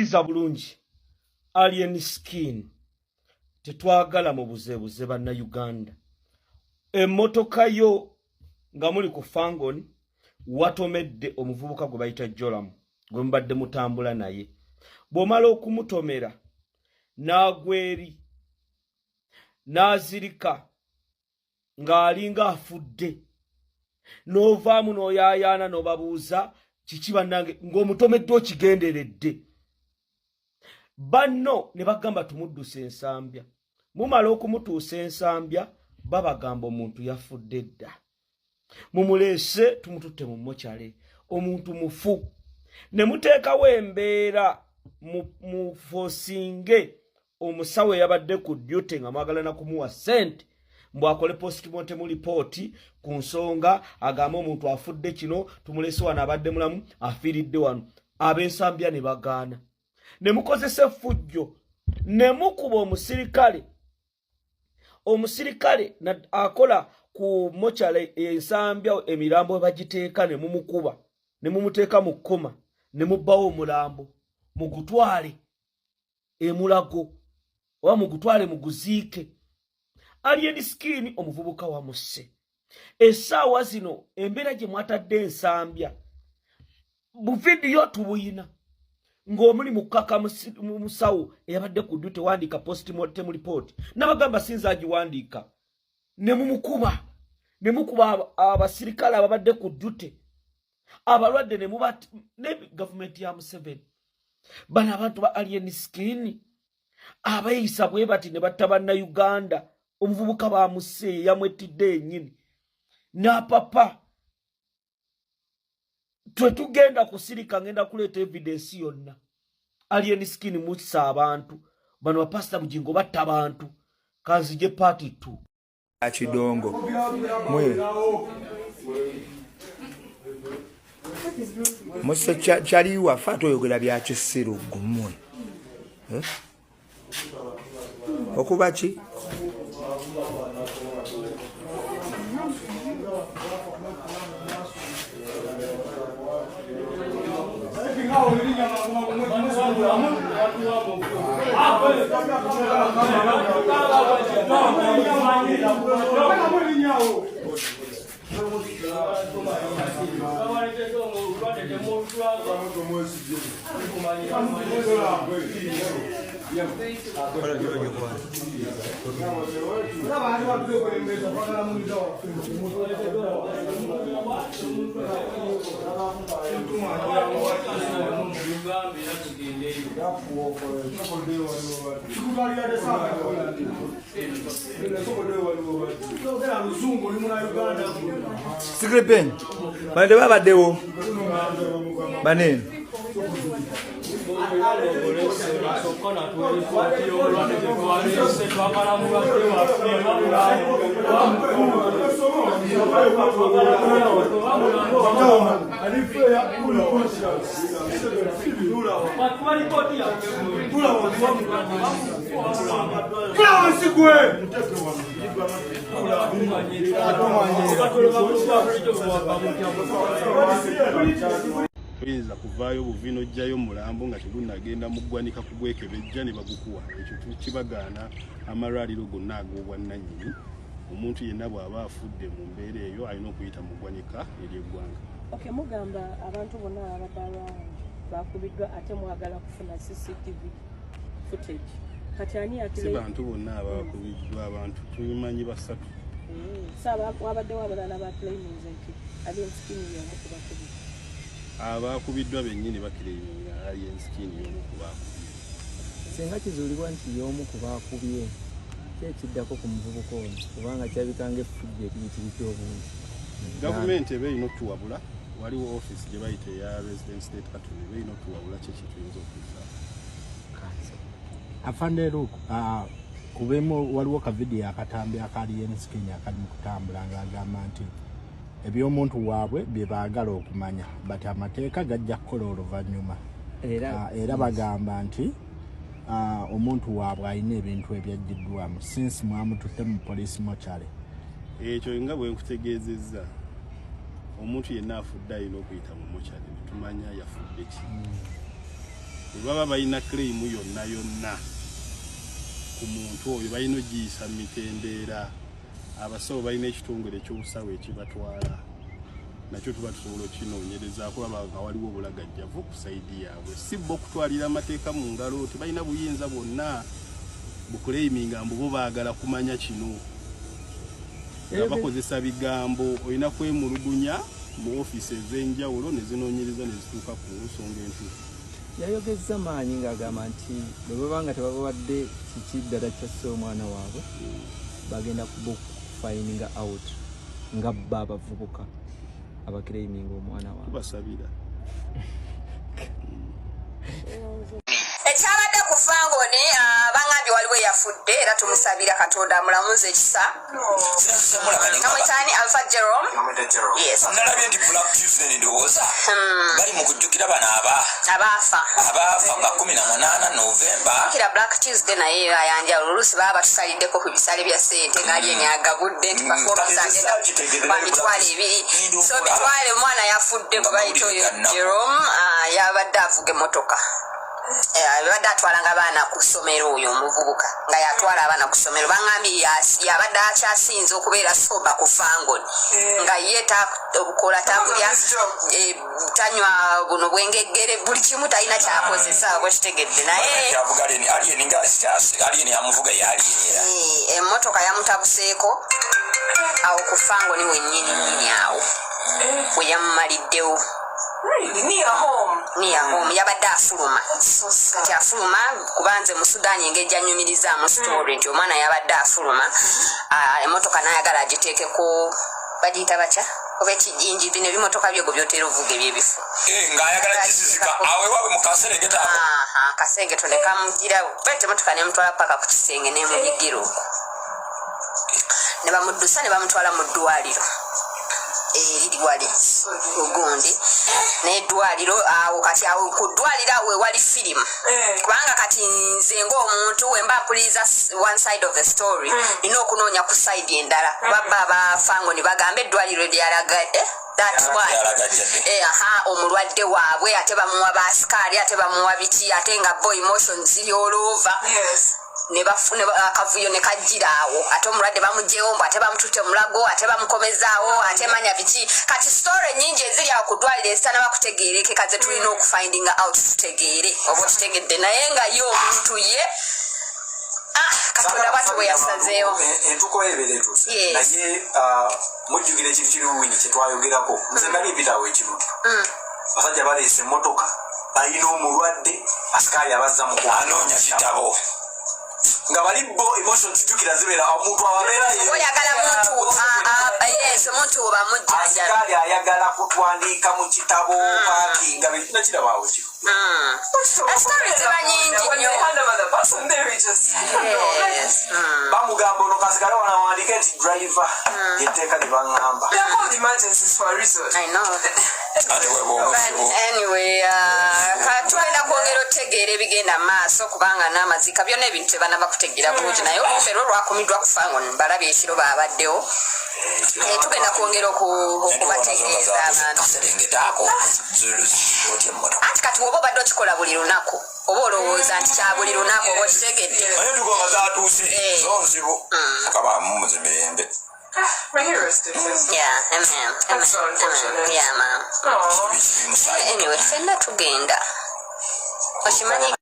Mpuliriza bulungi. Alien Skin. Tetwagala mu buzebuze banna Uganda. Emmotoka yo nga muli ku Fangon watomedde omuvubuka gwe bayita Joram gwe mbadde mutambula naye. Bw'omala okumutomera n'agweri n'azirika ng'alinga afudde n'ovaamu n'oyaayaana n'obabuuza kiki bannange ng'omutomedde okigenderedde. Banno ne bagamba tumudduse ensambya. Mumala okumutuusa ensambya babagamba omuntu yafudde dda. Mumuleese tumututte mu mochale omuntu mufu. Ne muteekawo embeera mu fosinge omusawo yabadde ku duty nga mwagala na kumuwa sente mbwakole postmortem report ku nsonga agamba omuntu afudde kino tumuleese wano abadde mulamu afiiridde wano. Ab'ensambya ne bagaana. Ne mukozesa effujjo ne mukuba omusirikale akola ku mochale ensambya emirambo bagiteeka ne mumukuba ne mumuteeka mu kkoma ne mubbawo omulambo mugutwale emulago oba mugutwale muguziike. Alien Skin omuvubuka wa musse. Essaawa zino embeera gye mwatadde ensambya bu vidiyo tubuyina ng'omuli mukaka musawo eyabadde ku duty wandiika postmortem report n'abagamba sinza agiwandiika ne mumukuba ne mukuba abasirikale ababadde ku duty abalwadde ne mubati ne gavumenti ya Museveni. Bano abantu ba Alien Skin abayisa bwe bati ne batta bannayuganda. Omuvubuka bamusse yamwetidde ennyini n'apapa twetugenda kusirika ngenda kuleeta evidence yonna. Alien Skin mussa abantu bano bapasita Bugingo batta abantu kanzije party 2 Achidongo mwe Musa chaliwa fato yogera bya kisiru gumwe okubachi Secret pen bade babadewo banene Tuyinza kuvaayo buvino jjayo mulambo nga tegunagenda muggwanika kugwekebejja ne bagukuwa. Ekyo kibagaana amalwaliro gonna ag'obwannannyini. Omuntu yenna bw'aba afudde mu mbeera eyo alina okuyita mu ggwanika ery'eggwanga. Okay, mugamba abantu bonna abadde bakubiddwa ate mwagala kufuna CCTV footage. Kati ani si bantu bonna abakubiddwa abantu tubimanyi basatu. Saba wabaddewo abalala baclaiming nti Alien Skin y'omu ku bakubiddwa. Abakubiddwa bennyini bakireyinga Alien Skin y'omu ku bakubiddwa. Senga kizuulibwa nti y'omu ku baakubye kyekiddako ku muvubuka ono kubanga kyabikanga effujjo eriyitiridde obungi. Gavumenti eba erina otuwabula waliwo office gye bayita eya Resident State Attorney eba erina otuwabula kye tuyinza okuzzaawo. Afande Luke, kubemo waliwo ka video akatambi aka Alien Skin akali mu kutambula ng'agamba nti eby'omuntu waabwe bye baagala okumanya but amateeka gajja kukola oluvannyuma era bagamba nti omuntu waabwe alina ebintu ebyaggiddwamu since mwamututte mu police mortuary. Ekyo nga bwe nkutegeezezza omuntu yenna afudde alina okuyita mu mortuary ne tumanya yafudde ki. baba balina claim yonna ku muntu oyo balina ogiyisa mitendera abasawo balina ekitongole ky'obusawo ekibatwala nakyo tuba tusobola okinoonyerezaako baba nga waliwo obulagajjavu ku sayidi yaabwe si bo okutwalira amateeka mu ngalo tebalina buyinza bwonna bukuleiminga mbu bo baagala kumanya kino nga bakozesa bigambo olina kwemulugunya mu ofiisi ez'enjawulo ne zinoonyereza ne zituuka ku nsonga entuufu. Yayogezza maanyi ng'agamba nti bwe baba nga tebabawadde kiki ddala kyassa omwana waabwe bagenda kubufayininga out nga bba abavubuka abakireiminga omwana waabwe. Tubasabira. Ekyabadde ku Fangoni bangambye waliwo eyafudde era tumusabira Katonda amulamuze ekisa. Namwitaani Alpha Jerome. Yes. Nalabye nti Black Tuesday ndowooza bali mu kujjukira bano abaafa nga 18 Novemba. Kira Black Tuesday naye ayanja oluusi baba batusaliddeko ku bisale bya ssente ngali enyagabudde nti performance agenda kwa mitwalo 2. So bitwale omwana yafudde gwe bayita oyo Jerome yabadde avuga emmotoka. Yabadde atwalanga abaana ku ssomero oyo omuvubuka nga yatwala abaana ku ssomero bangambye yabadde akyasinza okubeera soba ku Fangoni nga ye obukola tambulya tanywa buno bwengeggere buli kimu talina kyakozesa bwekitegedde naye emmotoka yamutabuseeko awo ku Fangoni wennyini awo we yamumaliddewo. Near home yabadde afuluma kati afuluma kubanze mu Sudan engejja nyumiriza mu story nti omwana yabadde afuluma emotoka nayagala agiteekeko bagiyita batya oba ekijinji bino ebimotoka byego byotera ovuga ebyebifu ng'ayagala kisizika awe wawe mu Kaserengeta ako Kaserengeta ne kamugirawo bete emotoka nemutwala paka ku kisenge nemuyigira okwo ne bamuddusa ne bamutwala mu ddwaliro eriri wali ogundi n'eddwaliro awo kati awo ku ddwaliro awo wali firimu kubanga kati nze ng'omuntu we mba mpuliriza one side of the story nina okunoonya ku side endala babba abafangoni bagamba eddwaliro lyalagadde omulwadde waabwe ate bamuwa baasikaali ate bamuwa biki ate nga bo emotions ziri all over ne bafune akavuyo ne kajiraawo ate omulwadde bamugyewo mbu ate bamutute omulago ate bamukomezaawo ate manya biki kati story nyingi eziri awo ku ddwaliro ezitana bakutegeereke kaze tulina okufindinga out tutegeere oba okitegedde naye nga ye omuntu ye Katonda bwati bwe yasazeewo entuko ebeeretuuse naye mujjukira ekintu kiriwini kye twayogerako nze nga limpitaawo ekirutu basajja baleese emmotoka balina omulwadde asikaali abazza mu kwanoonya kitabo nga bali bo emotions jukira zibeera omuntu ababeera oyagala muntu oba mujja asikaali ayagala kutwandiika mu kitabo paaki nga bina kirabaawo kiro story ziba nyingi nnyo bamugamba ono kasikale wanawandike nti driver etteeka lye baŋŋamba anyway tugenda kwongera otegeera ebigenda mu maaso kubanga n'amazika byonna ebintu tebanaba kutegeera bulungi naye olufero lwakumiddwa ku Fangoni balabye ekiro baabaddewo tugenda kwongera okubategeeza abantu ati kati woba obadde okikola buli lunaku oba olowooza nti kya buli lunaku oba okitegedde naye tugonga zatuuse zo nzibu mukabaamu muze mirembe. Yeah, amen. Yeah, ma'am. Anyway, fenna tugenda okimanyi